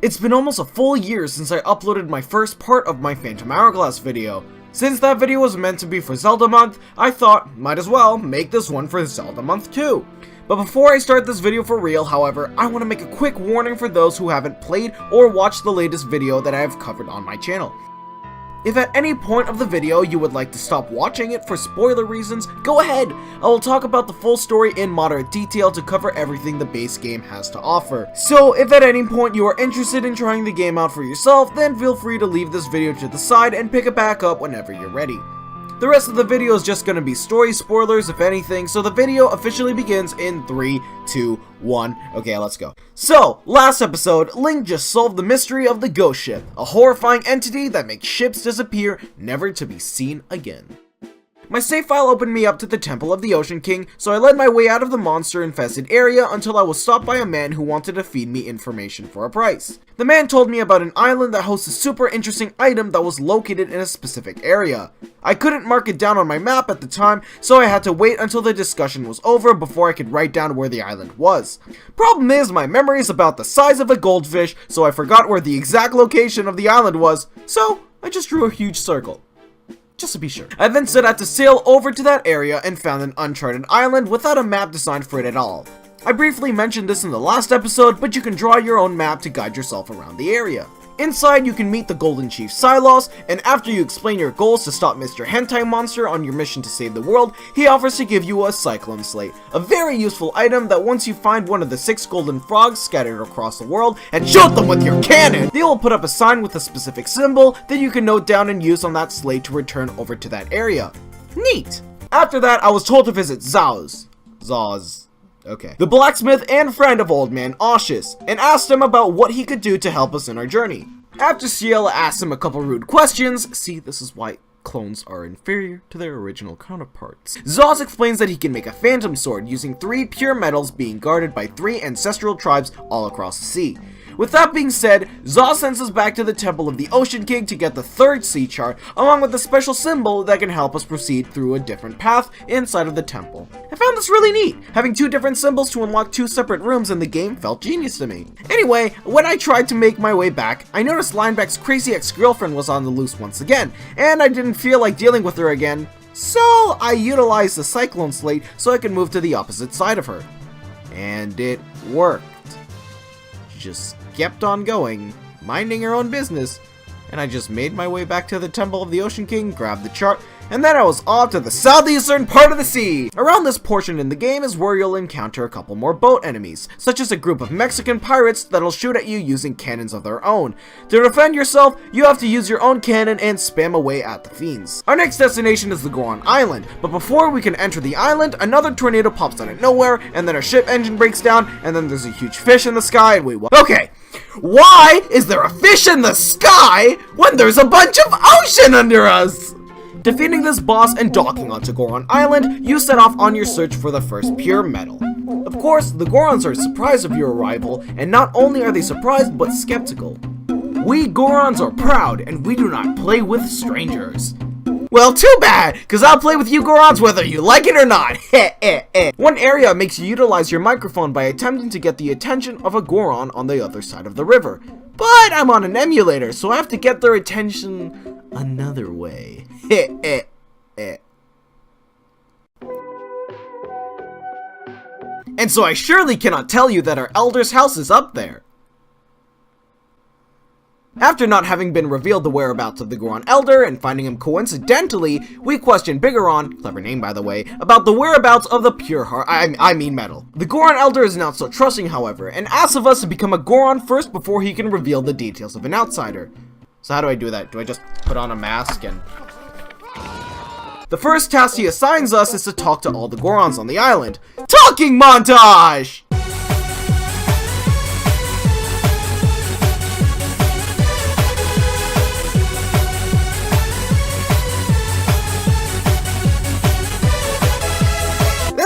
It's been almost a full year since I uploaded my first part of my Phantom Hourglass video. Since that video was meant to be for Zelda month, I thought, might as well make this one for Zelda month too. But before I start this video for real, however, I want to make a quick warning for those who haven't played or watched the latest video that I have covered on my channel. If at any point of the video you would like to stop watching it for spoiler reasons, go ahead! I will talk about the full story in moderate detail to cover everything the base game has to offer. So if at any point you are interested in trying the game out for yourself, then feel free to leave this video to the side and pick it back up whenever you're ready. The rest of the video is just going to be story spoilers if anything, so the video officially begins in 3, 2, 1. Okay, let's go. So, last episode, Link just solved the mystery of the ghost ship, a horrifying entity that makes ships disappear, never to be seen again. My save file opened me up to the Temple of the Ocean King, so I led my way out of the monster-infested area until I was stopped by a man who wanted to feed me information for a price. The man told me about an island that hosts a super interesting item that was located in a specific area. I couldn't mark it down on my map at the time, so I had to wait until the discussion was over before I could write down where the island was. Problem is, my memory is about the size of a goldfish, so I forgot where the exact location of the island was, so I just drew a huge circle. Just to be sure. I then set out to sail over to that area and found an uncharted island without a map designed for it at all. I briefly mentioned this in the last episode, but you can draw your own map to guide yourself around the area. Inside, you can meet the Golden Chief Silos, and after you explain your goals to stop Mr. Hentai Monster on your mission to save the world, he offers to give you a Cyclone Slate, a very useful item that once you find one of the 6 golden frogs scattered across the world and shoot them with your cannon, they will put up a sign with a specific symbol that you can note down and use on that slate to return over to that area. Neat! After that, I was told to visit Zaw's, okay, the blacksmith and friend of Old Man Aushus, and asked him about what he could do to help us in our journey. After Ciela asked him a couple rude questions, see, this is why clones are inferior to their original counterparts, Zaw's explains that he can make a phantom sword using 3 pure metals being guarded by 3 ancestral tribes all across the sea. With that being said, Zaw sends us back to the Temple of the Ocean King to get the 3rd sea chart, along with a special symbol that can help us proceed through a different path inside of the temple. I found this really neat. Having 2 different symbols to unlock 2 separate rooms in the game felt genius to me. Anyway, when I tried to make my way back, I noticed Lineback's crazy ex-girlfriend was on the loose once again, and I didn't feel like dealing with her again, so I utilized the Cyclone Slate so I could move to the opposite side of her. And it worked. Just kept on going, minding her own business, and I just made my way back to the Temple of the Ocean King, grabbed the chart, and then I was off to the southeastern part of the sea! Around this portion in the game is where you'll encounter a couple more boat enemies, such as a group of Mexican pirates that'll shoot at you using cannons of their own. To defend yourself, you have to use your own cannon and spam away at the fiends. Our next destination is the Goron Island, but before we can enter the island, another tornado pops out of nowhere, and then our ship engine breaks down, and then there's a huge fish in the sky, and okay! Why is there a fish in the sky when there's a bunch of ocean under us? Defeating this boss and docking onto Goron Island, you set off on your search for the first pure metal. Of course, the Gorons are surprised of your arrival, and not only are they surprised, but skeptical. We Gorons are proud, and we do not play with strangers. Well, too bad, because I'll play with you Gorons whether you like it or not. One area makes you utilize your microphone by attempting to get the attention of a Goron on the other side of the river. But I'm on an emulator, so I have to get their attention another way. And so I surely cannot tell you that our elder's house is up there. After not having been revealed the whereabouts of the Goron Elder and finding him coincidentally, we question Bigoron, clever name by the way, about the whereabouts of the pure heart, I mean metal. The Goron Elder is not so trusting however, and asks of us to become a Goron first before he can reveal the details of an outsider. So how do I do that? Do I just put on a mask and... The first task he assigns us is to talk to all the Gorons on the island. Talking montage!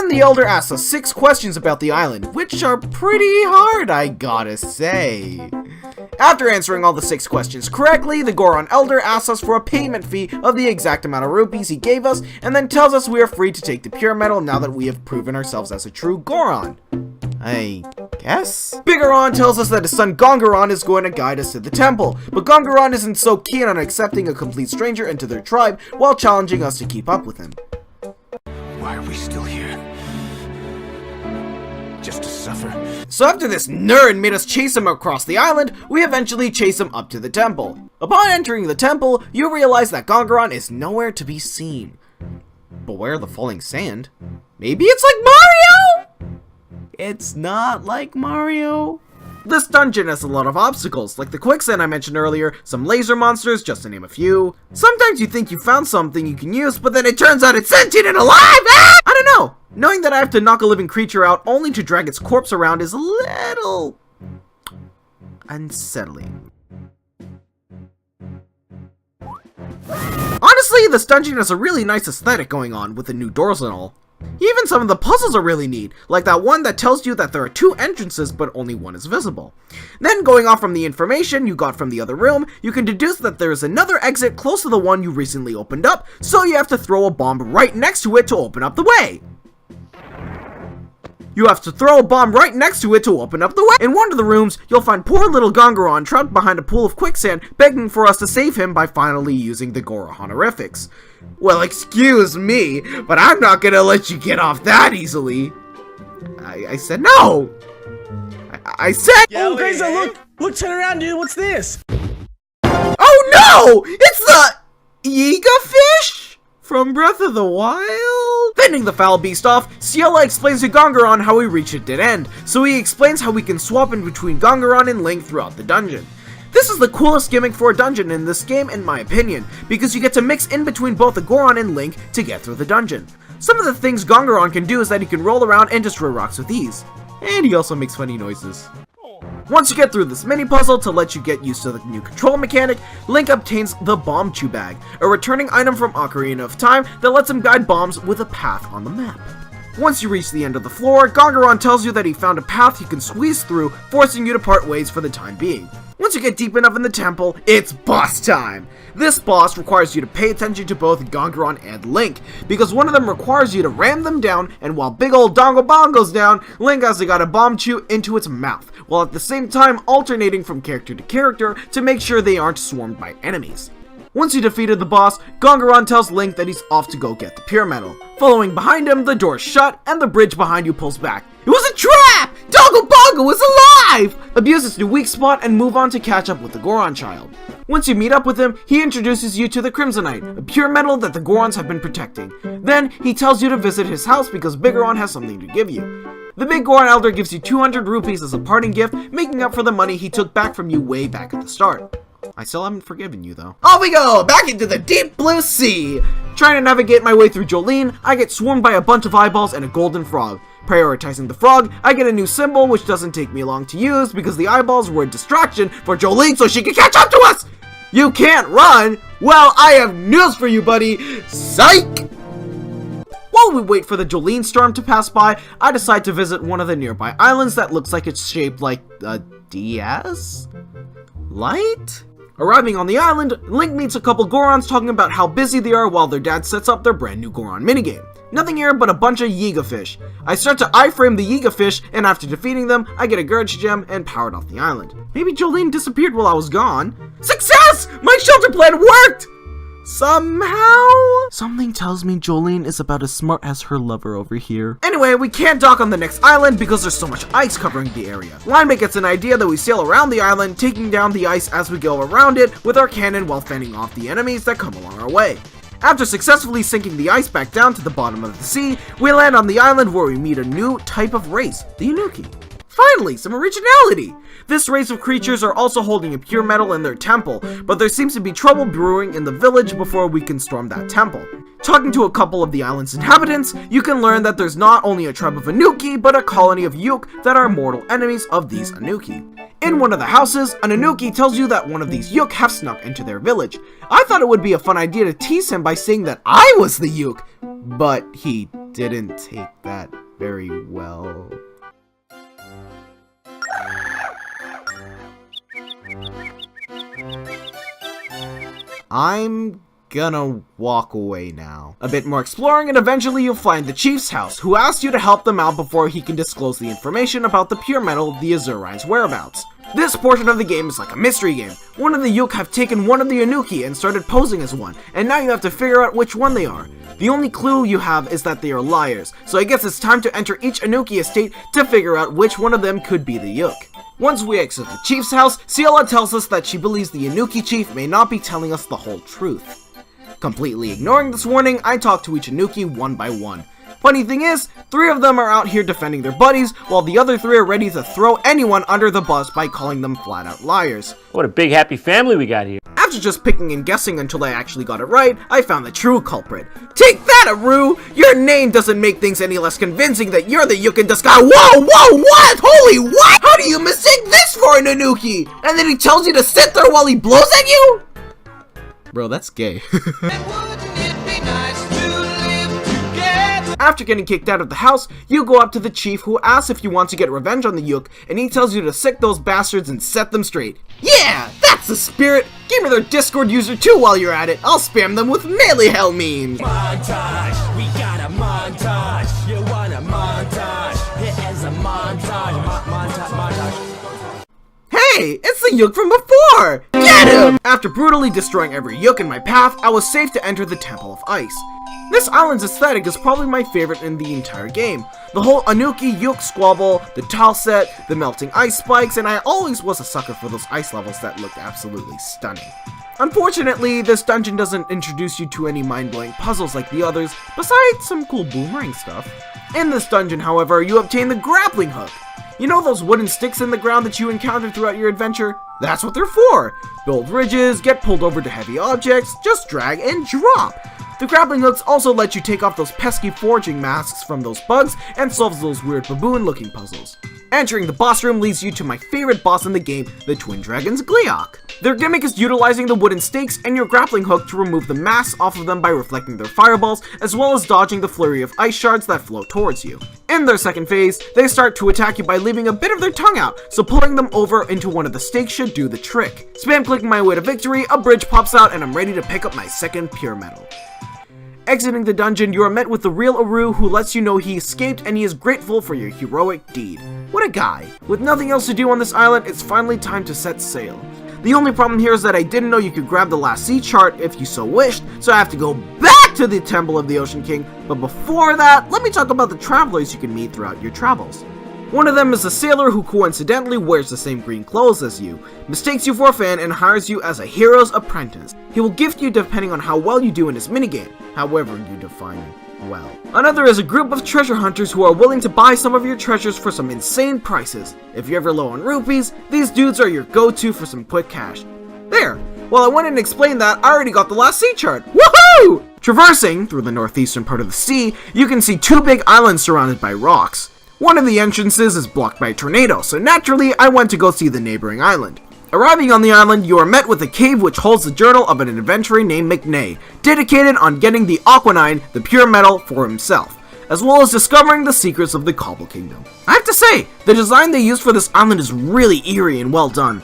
The Elder asks us 6 questions about the island, which are pretty hard, I gotta say. After answering all the 6 questions correctly, the Goron Elder asks us for a payment fee of the exact amount of rupees he gave us, and then tells us we are free to take the pure metal now that we have proven ourselves as a true Goron. I guess? Bigoron tells us that his son Gongaron is going to guide us to the temple, but Gongaron isn't so keen on accepting a complete stranger into their tribe while challenging us to keep up with him. Why are we still here? Just to suffer? So after this nerd made us chase him across the island, we eventually chase him up to the temple. Upon entering the temple, you realize that Gongaron is nowhere to be seen. Beware of the falling sand. Maybe it's like Mario? It's not like Mario. This dungeon has a lot of obstacles, like the quicksand I mentioned earlier, some laser monsters, just to name a few. Sometimes you think you found something you can use, but then it turns out it's sentient and alive! Ah! I don't know. Knowing that I have to knock a living creature out only to drag its corpse around is a little unsettling. Honestly, this dungeon has a really nice aesthetic going on with the new doors and all. Even some of the puzzles are really neat, like that one that tells you that there are 2 entrances but only one is visible. Then going off from the information you got from the other room, you can deduce that there is another exit close to the one you recently opened up, so you have to throw a bomb right next to it to open up the way. In one of the rooms, you'll find poor little Gongaron trapped behind a pool of quicksand, begging for us to save him by finally using the Goro honorifics. Well, excuse me, but I'm not gonna let you get off that easily. I said no! I said— Oh, guys, look, turn around, dude, what's this? Oh no! It's the Yiga fish from Breath of the Wild? Fending the foul beast off, Ciela explains to Gongaron how we reach a dead end, so he explains how we can swap in between Gongaron and Link throughout the dungeon. This is the coolest gimmick for a dungeon in this game in my opinion, because you get to mix in between both the Goron and Link to get through the dungeon. Some of the things Gongaron can do is that he can roll around and destroy rocks with ease. And he also makes funny noises. Once you get through this mini puzzle to let you get used to the new control mechanic, Link obtains the Bomb Chew Bag, a returning item from Ocarina of Time that lets him guide bombs with a path on the map. Once you reach the end of the floor, Gongaron tells you that he found a path you can squeeze through, forcing you to part ways for the time being. Once you get deep enough in the temple, it's boss time! This boss requires you to pay attention to both Gongaron and Link, because one of them requires you to ram them down, and while big ol' Dongo Bong goes down, Link has got a bomb chew into its mouth, while at the same time alternating from character to character to make sure they aren't swarmed by enemies. Once you defeated the boss, Gongaron tells Link that he's off to go get the pure metal. Following behind him, the door's shut, and the bridge behind you pulls back. It was a trap! Dongo Bongo was alive! Abuse its new weak spot and move on to catch up with the Goron child. Once you meet up with him, he introduces you to the Crimsonite, a pure metal that the Gorons have been protecting. Then, he tells you to visit his house because Bigoron has something to give you. The Big Goron Elder gives you 200 rupees as a parting gift, making up for the money he took back from you way back at the start. I still haven't forgiven you, though. Off we go! Back into the deep blue sea! Trying to navigate my way through Jolene, I get swarmed by a bunch of eyeballs and a golden frog. Prioritizing the frog, I get a new symbol which doesn't take me long to use because the eyeballs were a distraction for Jolene so she can catch up to us! You can't run? Well, I have news for you, buddy! Psych! While we wait for the Jolene storm to pass by, I decide to visit one of the nearby islands that looks like it's shaped like a DS? Light? Arriving on the island, Link meets a couple Gorons talking about how busy they are while their dad sets up their brand new Goron minigame. Nothing here but a bunch of Yiga fish. I start to iframe the Yiga fish, and after defeating them, I get a Gurge gem and powered off the island. Maybe Jolene disappeared while I was gone. Success! My shelter plan worked! Somehow? Something tells me Jolene is about as smart as her lover over here. Anyway, we can't dock on the next island because there's so much ice covering the area. Linemate gets an idea that we sail around the island, taking down the ice as we go around it with our cannon while fending off the enemies that come along our way. After successfully sinking the ice back down to the bottom of the sea, we land on the island where we meet a new type of race, the Inuki. Finally, some originality! This race of creatures are also holding a pure metal in their temple, but there seems to be trouble brewing in the village before we can storm that temple. Talking to a couple of the island's inhabitants, you can learn that there's not only a tribe of Inuki, but a colony of Yuk that are mortal enemies of these Inuki. In one of the houses, an Inuki tells you that one of these Yuk have snuck into their village. I thought it would be a fun idea to tease him by saying that I was the Yuk, but he didn't take that very well. I'm gonna walk away now. A bit more exploring and eventually you'll find the chief's house, who asks you to help them out before he can disclose the information about the pure metal, the Azurine's whereabouts. This portion of the game is like a mystery game. One of the Yuk have taken one of the Anuki and started posing as one, and now you have to figure out which one they are. The only clue you have is that they are liars, so I guess it's time to enter each Anuki estate to figure out which one of them could be the Yuk. Once we exit the chief's house, Ciela tells us that she believes the Anuki chief may not be telling us the whole truth. Completely ignoring this warning, I talk to each Anuki one by one. Funny thing is, 3 of them are out here defending their buddies, while the other 3 are ready to throw anyone under the bus by calling them flat out liars. What a big happy family we got here. After just picking and guessing until I actually got it right, I found the true culprit. Take that, Aru! Your name doesn't make things any less convincing that you're the Yuk in disguise. Whoa, what? Holy what? How do you mistake this for an Anuki? And then he tells you to sit there while he blows at you? Bro, that's gay. After getting kicked out of the house, you go up to the chief, who asks if you want to get revenge on the Yuk, and he tells you to sick those bastards and set them straight. Yeah, that's the spirit! Give me their Discord user too while you're at it. I'll spam them with melee hell memes. Montage, we got a montage. You want a montage? It is a montage. Montage. Hey, it's the Yuk from before! Get him! After brutally destroying every Yuk in my path, I was safe to enter the Temple of Ice. This island's aesthetic is probably my favorite in the entire game. The whole Anuki Yuk squabble, the tile set, the melting ice spikes, and I always was a sucker for those ice levels that looked absolutely stunning. Unfortunately, this dungeon doesn't introduce you to any mind-blowing puzzles like the others, besides some cool boomerang stuff. In this dungeon, however, you obtain the grappling hook. You know those wooden sticks in the ground that you encounter throughout your adventure? That's what they're for! Build ridges, get pulled over to heavy objects, just drag and drop! The grappling hooks also let you take off those pesky forging masks from those bugs and solve those weird baboon-looking puzzles. Entering the boss room leads you to my favorite boss in the game, the Twin Dragons Gleeok. Their gimmick is utilizing the wooden stakes and your grappling hook to remove the masks off of them by reflecting their fireballs, as well as dodging the flurry of ice shards that float towards you. In their second phase, they start to attack you by leaving a bit of their tongue out, so pulling them over into one of the stakes should do the trick. Spam clicking my way to victory, a bridge pops out, and I'm ready to pick up my second pure metal. Exiting the dungeon, you are met with the real Aru, who lets you know he escaped and he is grateful for your heroic deed. What a guy. With nothing else to do on this island, it's finally time to set sail. The only problem here is that I didn't know you could grab the last sea chart if you so wished, so I have to go back to the Temple of the Ocean King, but before that, let me talk about the travelers you can meet throughout your travels. One of them is a sailor who coincidentally wears the same green clothes as you, mistakes you for a fan, and hires you as a hero's apprentice. He will gift you depending on how well you do in his minigame, however you define well. Another is a group of treasure hunters who are willing to buy some of your treasures for some insane prices. If you're ever low on rupees, these dudes are your go-to for some quick cash. There! While I went and explained that, I already got the last sea chart. Woohoo! Traversing through the northeastern part of the sea, you can see 2 big islands surrounded by rocks. One of the entrances is blocked by a tornado, so naturally I went to go see the neighboring island. Arriving on the island, you are met with a cave which holds the journal of an adventurer named McNay, dedicated on getting the Aquanine, the pure metal, for himself, as well as discovering the secrets of the Cobble Kingdom. I have to say, the design they used for this island is really eerie and well done.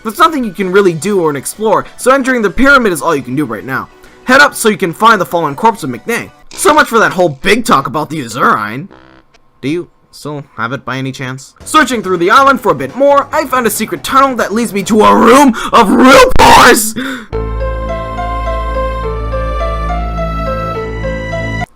There's nothing you can really do or explore, so entering the pyramid is all you can do right now. Head up so you can find the fallen corpse of McNay. So much for that whole big talk about the Azurine. Do you still have it by any chance? Searching through the island for a bit more, I found a secret tunnel that leads me to a room of Rupors!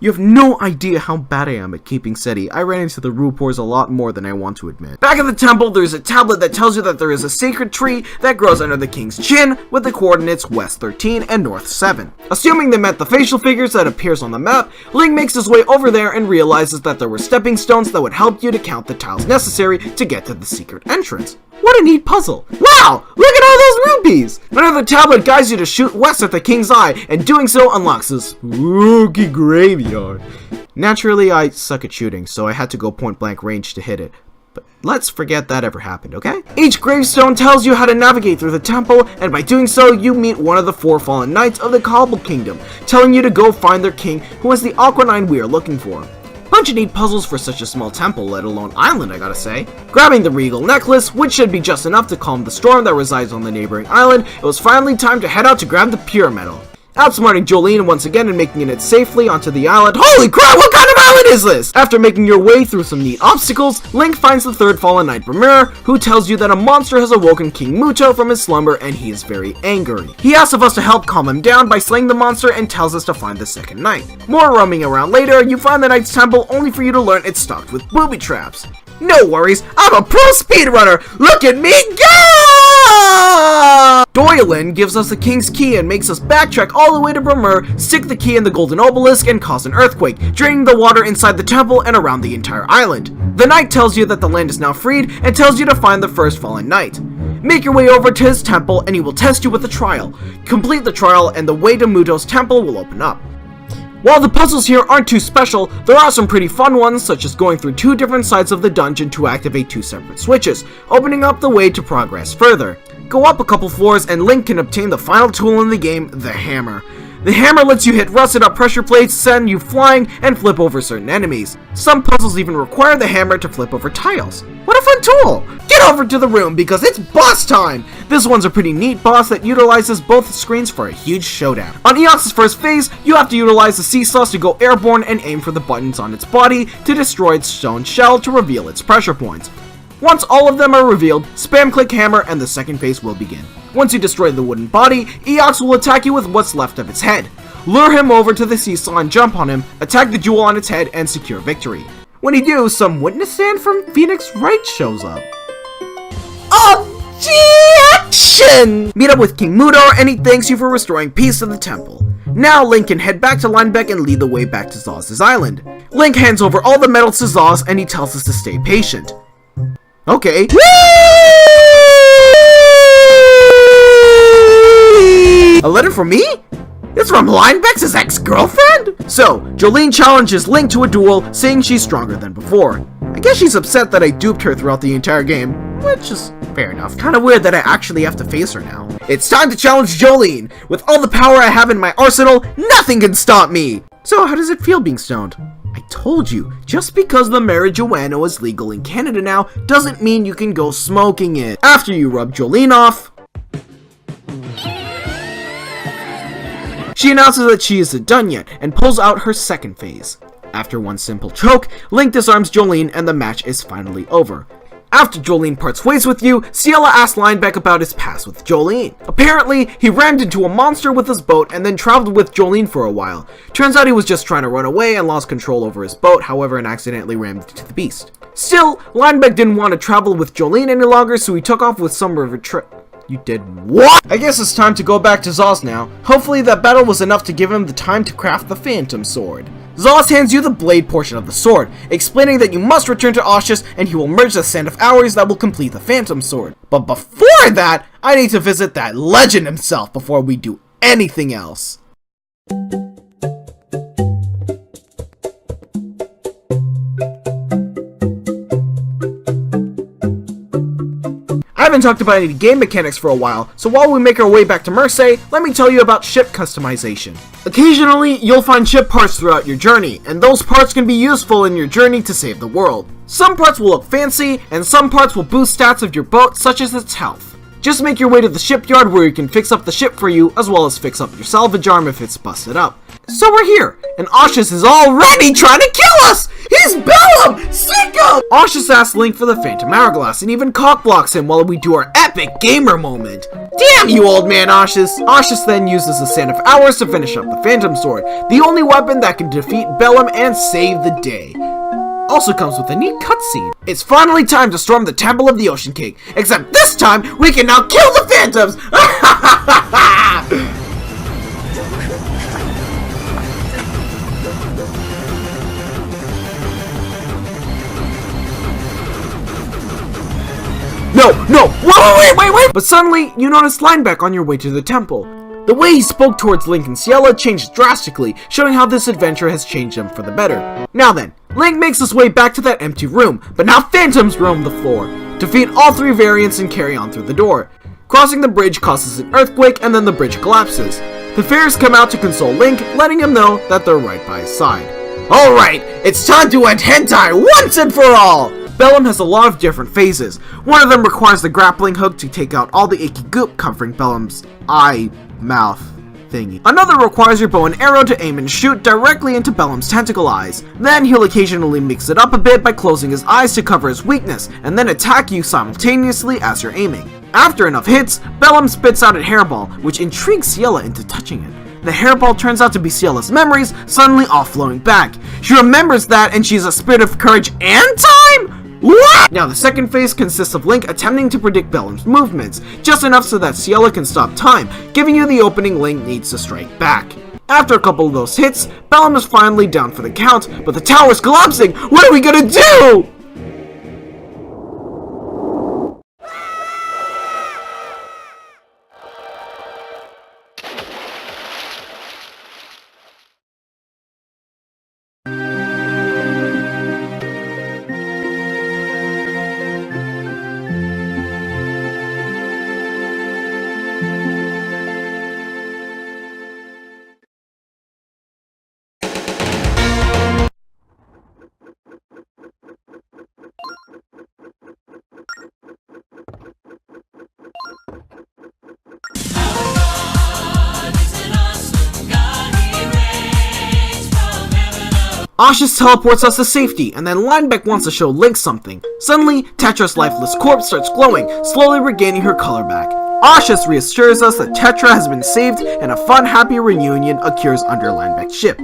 You have no idea how bad I am at keeping steady. I ran into the Rupors a lot more than I want to admit. Back at the temple, there's a tablet that tells you that there is a sacred tree that grows under the king's chin with the coordinates west 13 and north 7. Assuming they met the facial figures that appears on the map, Link makes his way over there and realizes that there were stepping stones that would help you to count the tiles necessary to get to the secret entrance. What a neat puzzle. Wow! Look at all those rupees! Another tablet guides you to shoot west at the king's eye, and doing so unlocks this spooky graveyard. Naturally, I suck at shooting, so I had to go point blank range to hit it. But let's forget that ever happened, okay? Each gravestone tells you how to navigate through the temple, and by doing so, you meet one of the 4 fallen knights of the Cobble Kingdom, telling you to go find their king, who is the Aquanine we are looking for. Bunch of neat puzzles for such a small temple, let alone island, I gotta say. Grabbing the regal necklace, which should be just enough to calm the storm that resides on the neighboring island, it was finally time to head out to grab the pure metal. outsmarting Jolene once again and making it safely onto the island. Holy crap, what kind of island is this? After making your way through some neat obstacles, Link finds the third fallen knight Bramir, who tells you that a monster has awoken King Muto from his slumber and he is very angry. He asks of us to help calm him down by slaying the monster and tells us to find the second knight. More roaming around later, you find the knight's temple only for you to learn it's stocked with booby traps. No worries, I'm a pro speedrunner! Look at me go! Doylin gives us the king's key and makes us backtrack all the way to Bramir, stick the key in the golden obelisk, and cause an earthquake, draining the water inside the temple and around the entire island. The knight tells you that the land is now freed and tells you to find the first fallen knight. Make your way over to his temple and he will test you with a trial. Complete the trial and the way to Muto's temple will open up. While the puzzles here aren't too special, there are some pretty fun ones, such as going through 2 different sides of the dungeon to activate 2 separate switches, opening up the way to progress further. Go up a couple floors and Link can obtain the final tool in the game, the hammer. The hammer lets you hit rusted up pressure plates, send you flying, and flip over certain enemies. Some puzzles even require the hammer to flip over tiles. What a fun tool! Get over to the room because it's boss time! This one's a pretty neat boss that utilizes both screens for a huge showdown. On Eox's first phase, you have to utilize the seesaws to go airborne and aim for the buttons on its body to destroy its stone shell to reveal its pressure points. Once all of them are revealed, spam click hammer and the second phase will begin. Once you destroy the wooden body, Eox will attack you with what's left of its head. Lure him over to the seesaw and jump on him, attack the jewel on its head and secure victory. When you do, some witness stand from Phoenix Wright shows up. Objection! Meet up with King Muto and he thanks you for restoring peace to the temple. Now Link can head back to Linebeck and lead the way back to Zaz's island. Link hands over all the medals to Zaz and he tells us to stay patient. Okay. A letter from me? It's from Linebeck's ex-girlfriend? So, Jolene challenges Link to a duel, saying she's stronger than before. I guess she's upset that I duped her throughout the entire game, which is fair enough. Kinda weird that I actually have to face her now. It's time to challenge Jolene! With all the power I have in my arsenal, nothing can stop me! So, how does it feel being stoned? I told you, just because the marijuana is legal in Canada now, doesn't mean you can go smoking it. After you rub Jolene off, she announces that she isn't done yet, and pulls out her second phase. After one simple choke, Link disarms Jolene and the match is finally over. After Jolene parts ways with you, Ciela asks Linebeck about his past with Jolene. Apparently, he rammed into a monster with his boat and then traveled with Jolene for a while. Turns out he was just trying to run away and lost control over his boat, however, and accidentally rammed into the beast. Still, Linebeck didn't want to travel with Jolene any longer, so he took off with some of her You did what? I guess it's time to go back to Zaz now. Hopefully that battle was enough to give him the time to craft the Phantom Sword. Zaz hands you the blade portion of the sword, explaining that you must return to Oshus and he will merge the Sand of Hours that will complete the Phantom Sword. But before that, I need to visit that legend himself before we do anything else. I haven't talked about any game mechanics for a while, so while we make our way back to Mersey, let me tell you about ship customization. Occasionally, you'll find ship parts throughout your journey, and those parts can be useful in your journey to save the world. Some parts will look fancy, and some parts will boost stats of your boat, such as its health. Just make your way to the shipyard where you can fix up the ship for you, as well as fix up your salvage arm if it's busted up. So we're here, and Oshus is already trying to kill us! He's Bellum! Sick him! Oshus asks Link for the Phantom Hourglass and even cockblocks him while we do our epic gamer moment. Damn you, old man Oshus! Oshus then uses the Sand of Hours to finish up the Phantom Sword, the only weapon that can defeat Bellum and save the day. Also comes with a neat cutscene. It's finally time to storm the Temple of the Ocean King, except this time we can now kill the Phantoms! No! Wait! But suddenly, you notice Linebeck on your way to the temple. The way he spoke towards Link and Ciela changed drastically, showing how this adventure has changed him for the better. Now then, Link makes his way back to that empty room, but now phantoms roam the floor. Defeat all 3 variants and carry on through the door. Crossing the bridge causes an earthquake and then the bridge collapses. The fairies come out to console Link, letting him know that they're right by his side. Alright, it's time to end hentai once and for all! Bellum has a lot of different phases. One of them requires the grappling hook to take out all the icky goop covering Bellum's eye, mouth, thingy. Another requires your bow and arrow to aim and shoot directly into Bellum's tentacle eyes. Then he'll occasionally mix it up a bit by closing his eyes to cover his weakness, and then attack you simultaneously as you're aiming. After enough hits, Bellum spits out a hairball, which intrigues Ciela into touching it. The hairball turns out to be Ciela's memories, suddenly all flowing back. She remembers that, and she's a spirit of courage and time? What? Now the second phase consists of Link attempting to predict Bellum's movements, just enough so that Ciela can stop time, giving you the opening Link needs to strike back. After a couple of those hits, Bellum is finally down for the count, but the tower's collapsing! What are we gonna do? Ashes teleports us to safety, and then Linebeck wants to show Link something. Suddenly, Tetra's lifeless corpse starts glowing, slowly regaining her color back. Ashes reassures us that Tetra has been saved, and a fun, happy reunion occurs under Linebeck's ship.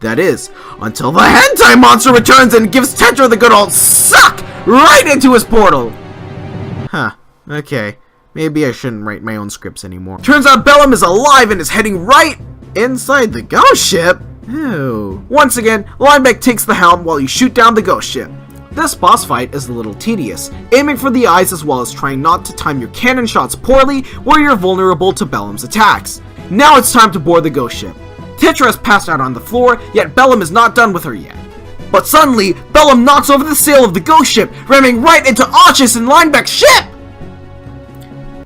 That is, until the hentai monster returns and gives Tetra the good old suck right into his portal. Huh, okay. Maybe I shouldn't write my own scripts anymore. Turns out Bellum is alive and is heading right inside the ghost ship. Ew. Once again, Linebeck takes the helm while you shoot down the ghost ship. This boss fight is a little tedious, aiming for the eyes as well as trying not to time your cannon shots poorly where you're vulnerable to Bellum's attacks. Now it's time to board the ghost ship. Tetra has passed out on the floor, yet Bellum is not done with her yet. But suddenly, Bellum knocks over the sail of the ghost ship, ramming right into Ashes and Linebeck's ship!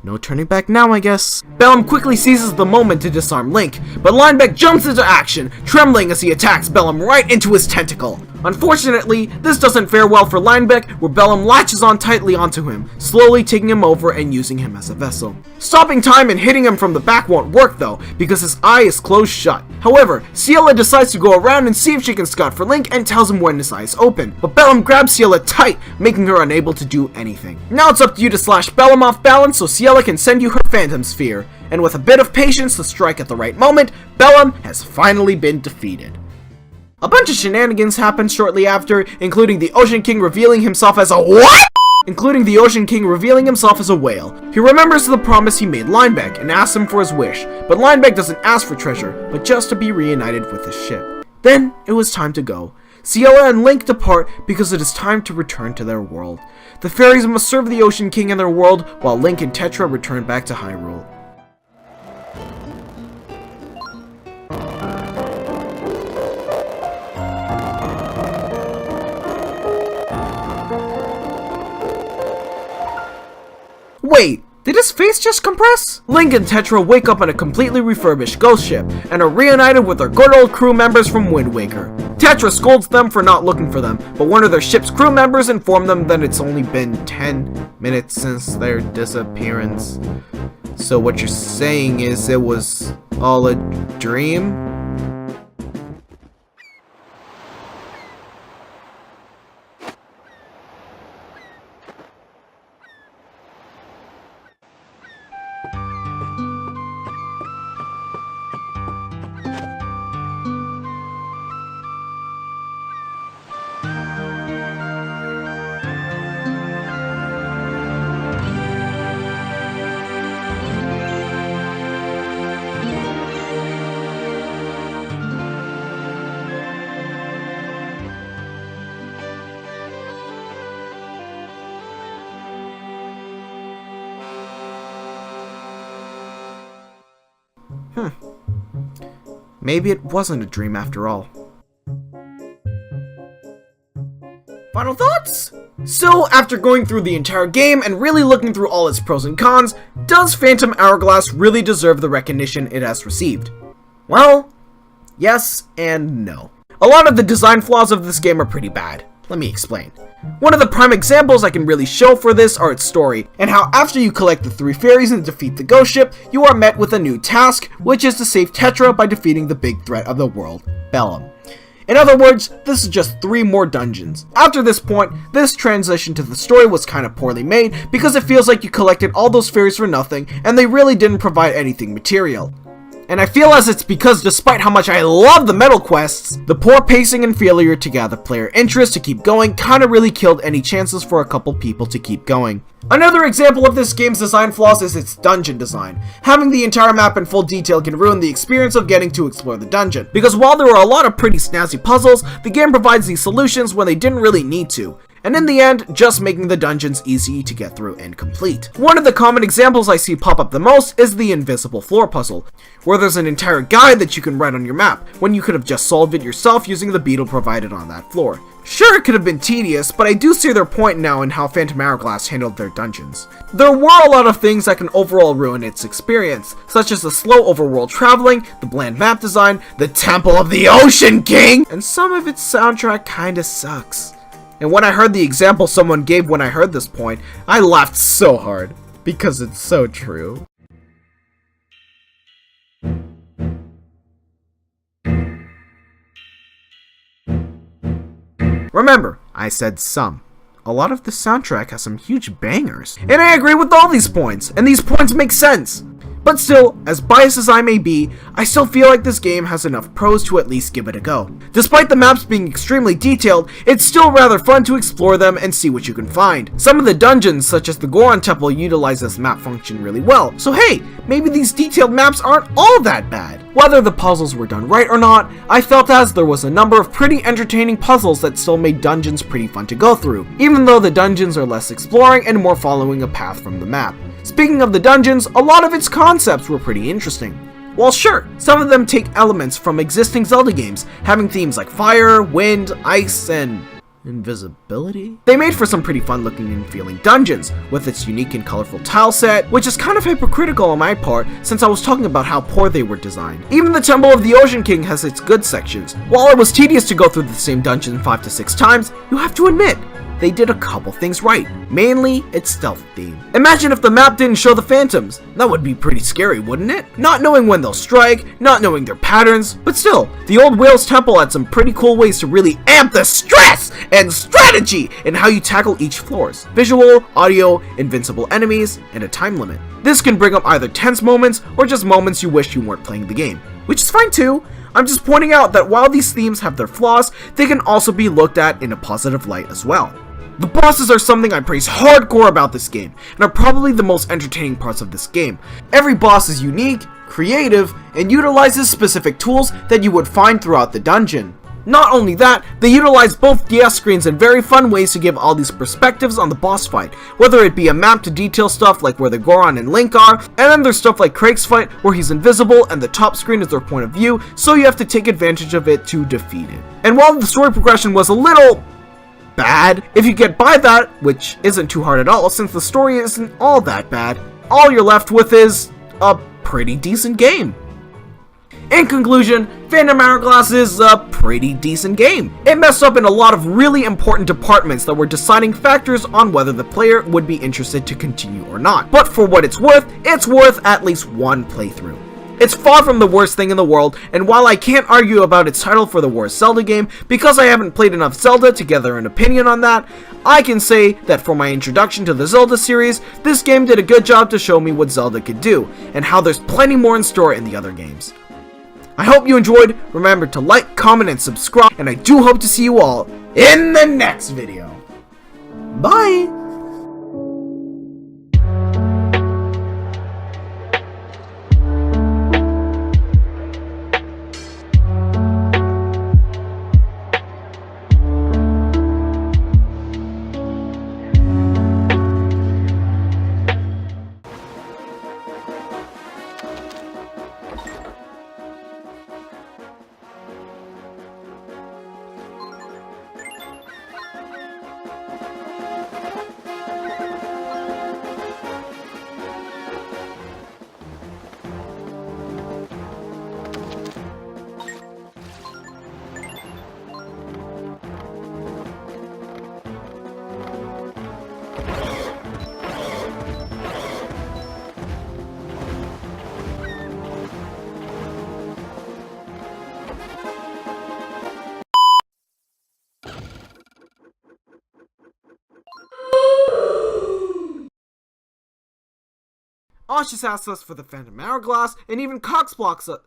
No turning back now, I guess. Bellum quickly seizes the moment to disarm Link, but Linebeck jumps into action, trembling as he attacks Bellum right into his tentacle. Unfortunately, this doesn't fare well for Linebeck, where Bellum latches on tightly onto him, slowly taking him over and using him as a vessel. Stopping time and hitting him from the back won't work though, because his eye is closed shut. However, Ciela decides to go around and see if she can scout for Link and tells him when his eye is open, but Bellum grabs Ciela tight, making her unable to do anything. Now it's up to you to slash Bellum off balance so Ciela can send you her Phantom Sphere, and with a bit of patience to strike at the right moment, Bellum has finally been defeated. A bunch of shenanigans happen shortly after, including the Ocean King revealing himself as a what? Including the Ocean King revealing himself as a whale. He remembers the promise he made Linebeck and asks him for his wish, but Linebeck doesn't ask for treasure, but just to be reunited with his ship. Then, it was time to go. Ciela and Link depart because it is time to return to their world. The fairies must serve the Ocean King in their world, while Link and Tetra return back to Hyrule. Wait, did his face just compress? Link and Tetra wake up on a completely refurbished ghost ship, and are reunited with their good old crew members from Wind Waker. Tetra scolds them for not looking for them, but one of their ship's crew members informed them that it's only been 10 minutes since their disappearance. So what you're saying is it was all a dream? Maybe it wasn't a dream after all. Final thoughts? So, after going through the entire game and really looking through all its pros and cons, does Phantom Hourglass really deserve the recognition it has received? Well, yes and no. A lot of the design flaws of this game are pretty bad. Let me explain. One of the prime examples I can really show for this are its story, and how after you collect the 3 fairies and defeat the ghost ship, you are met with a new task, which is to save Tetra by defeating the big threat of the world, Bellum. In other words, this is just 3 more dungeons. After this point, this transition to the story was kind of poorly made because it feels like you collected all those fairies for nothing and they really didn't provide anything material. And I feel as it's because despite how much I love the medal quests, the poor pacing and failure to gather player interest to keep going kinda really killed any chances for a couple people to keep going. Another example of this game's design flaws is its dungeon design. Having the entire map in full detail can ruin the experience of getting to explore the dungeon, because while there are a lot of pretty snazzy puzzles, the game provides these solutions when they didn't really need to. And in the end, just making the dungeons easy to get through and complete. One of the common examples I see pop up the most is the invisible floor puzzle, where there's an entire guide that you can write on your map, when you could have just solved it yourself using the beetle provided on that floor. Sure, it could have been tedious, but I do see their point now in how Phantom Hourglass handled their dungeons. There were a lot of things that can overall ruin its experience, such as the slow overworld traveling, the bland map design, the Temple of the Ocean King, and some of its soundtrack kinda sucks. And when I heard the example someone gave when I heard this point, I laughed so hard, because it's so true. Remember, I said some. A lot of the soundtrack has some huge bangers. And I agree with all these points, and these points make sense. But still, as biased as I may be, I still feel like this game has enough pros to at least give it a go. Despite the maps being extremely detailed, it's still rather fun to explore them and see what you can find. Some of the dungeons, such as the Goron Temple, utilize this map function really well, so hey, maybe these detailed maps aren't all that bad. Whether the puzzles were done right or not, I felt as there was a number of pretty entertaining puzzles that still made dungeons pretty fun to go through, even though the dungeons are less exploring and more following a path from the map. Speaking of the dungeons, a lot of its concepts were pretty interesting. While sure, some of them take elements from existing Zelda games, having themes like fire, wind, ice, and invisibility. They made for some pretty fun looking and feeling dungeons, with its unique and colorful tile set, which is kind of hypocritical on my part since I was talking about how poor they were designed. Even the Temple of the Ocean King has its good sections. While it was tedious to go through the same dungeon 5 to 6 times, you have to admit, they did a couple things right, mainly its stealth theme. Imagine if the map didn't show the phantoms. That would be pretty scary, wouldn't it? Not knowing when they'll strike, not knowing their patterns, but still, the old Whale's Temple had some pretty cool ways to really amp the stress and strategy in how you tackle each floors. Visual, audio, invincible enemies, and a time limit. This can bring up either tense moments or just moments you wish you weren't playing the game, which is fine too. I'm just pointing out that while these themes have their flaws, they can also be looked at in a positive light as well. The bosses are something I praise hardcore about this game, and are probably the most entertaining parts of this game. Every boss is unique, creative, and utilizes specific tools that you would find throughout the dungeon. Not only that, they utilize both DS screens in very fun ways to give all these perspectives on the boss fight, whether it be a map to detail stuff like where the Goron and Link are, and then there's stuff like Craig's fight where he's invisible and the top screen is their point of view, so you have to take advantage of it to defeat it. And while the story progression was a little bad, if you get by that, which isn't too hard at all since the story isn't all that bad, all you're left with is a pretty decent game. In conclusion, Phantom Hourglass is a pretty decent game. It messed up in a lot of really important departments that were deciding factors on whether the player would be interested to continue or not. But for what it's worth at least one playthrough. It's far from the worst thing in the world, and while I can't argue about its title for the worst Zelda game, because I haven't played enough Zelda to gather an opinion on that, I can say that for my introduction to the Zelda series, this game did a good job to show me what Zelda could do, and how there's plenty more in store in the other games. I hope you enjoyed, remember to like, comment, and subscribe, and I do hope to see you all in the next video. Bye! Aushus asks us for the Phantom Hourglass, and even Cox blocks us.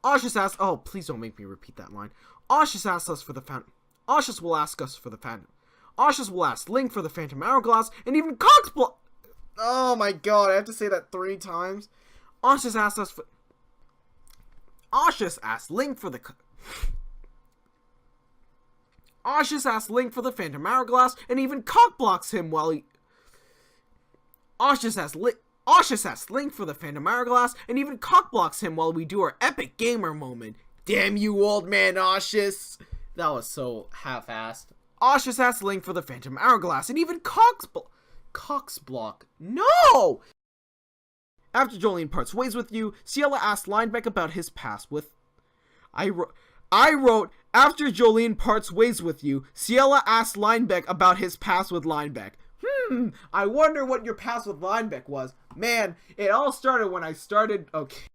Aushus asks, oh, please don't make me repeat that line. Aushus asks us for the Phantom. Aushus will ask us for the Phantom. Aushus will ask Link for the Phantom Hourglass, and even Cox block. Oh my god, I have to say that 3 times. Aushus asks us for. Aushus asks Link for the. Aushus asks Link for the Phantom Hourglass, and even cock blocks him while he. Aushus asks Link for the Phantom Hourglass, and even cock blocks him while we do our epic gamer moment. Damn you, old man Aushus! That was so half-assed. Aushus asks Link for the Phantom Hourglass, and even Cox block. No! After Jolene parts ways with you, Ciela asks Linebeck about his past with. I wrote, after Jolene parts ways with you, Ciela asks Linebeck about his past with Linebeck. I wonder what your past with Linebeck was. Man, it all started when I started. Okay.